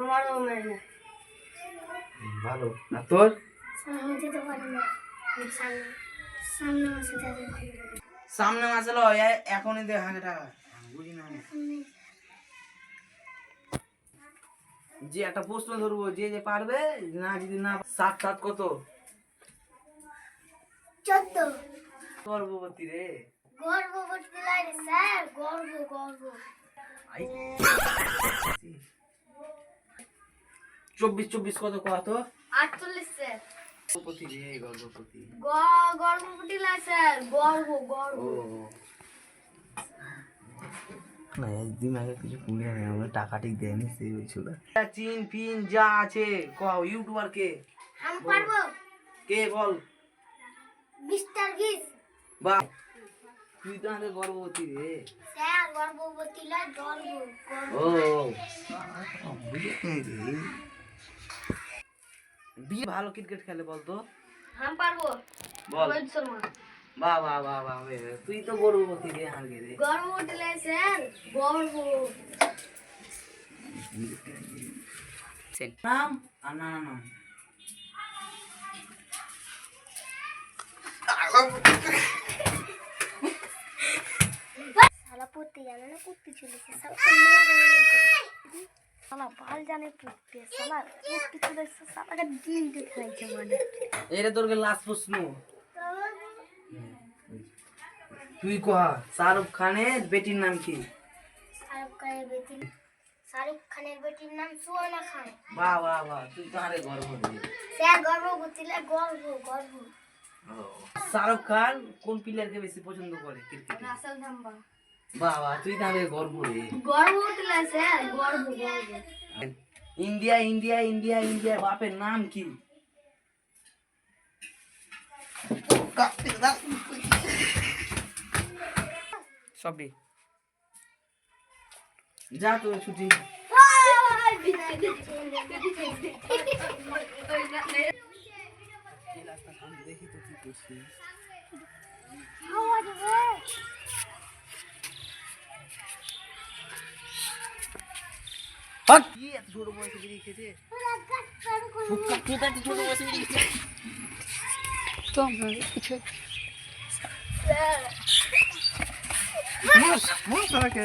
আমারও মেরে না। ভালো। আর তোর? আমি যেতে পারি না। সামনে মাসে যাবে। সামনে মাসে লো এখনই দে 1000 টাকা। বুঝি না আমি। যে একটা প্রশ্ন ধরবো, যে পারবে, না যদি না 7 কত? 14 গর্ভবতী রে। গর্ভবতী লাগে স্যার, গর্ভ। 24 কত কত? 48 স্যার। গর্ভবতী রে, গর্ভবতী। গর্ভবতী লাগে স্যার, গর্ভ। ও না, একদিন আগে কিছু পুড়িয়ে নেই, আমরা টাকা ঠিক দেয়নি, সেই হয়েছিল। চিন ফিন যা আছে কও, ইউটিউবার কে? আমি পারবো। কে বল? মিস্টার গিস। বাহ, তুই তো আমাদের গর্ভবতী রে। স্যার গর্ভবতী লাগে গর্ভ। ও বুঝে রে। বিয়ে ভালো ক্রিকেট খেলে বলতো? আমি পারবো। বল। রোহিত শর্মা। বাহ বাহ বাহ বাহ, তুই তো গর্ভবতী রে আগে রে। গর্ভবতী লাগে স্যার, গর্ভ। নাম আর নানা নাম। শালা পড়তে জানে না, পড়তে চলেছে শালা। শালা ভাল জানে পড়তে, শালা পড়তে চলেছে, শালাকে ডিম দেখাইছে মানে। এটা তোর লাস্ট প্রশ্ন। তুই কহ, শাহরুখ খানের বেটির নাম কি? শাহরুখ খানের বেটির নাম সুহানা খান। বাহ বাহ বাহ, তুই তো আরে গর্ভবতী। স্যার গর্ভবতী লাগে গর্ভ। শাহরুখ খান কোন প্লেয়ারকে বেশি পছন্দ করে ক্রিকেটে? রাসেল ধাম্বা। বাহ বাহ, তুই তো আরে গর্ভ রে। গর্ভবতী লাগে স্যার, গর্ভ। ইন্ডিয়া ইন্ডিয়া ইন্ডিয়া ইন্ডিয়া বাপের নাম কি? সবই যা তো ছুটি। দেখি তো কি করছিস। কি এত ছোট বয়সে বিড়ি খেয়েছে? ছোট বয়সে বিড়ি খেয়েছে। তো আমরা কিছু মাস মাস আগে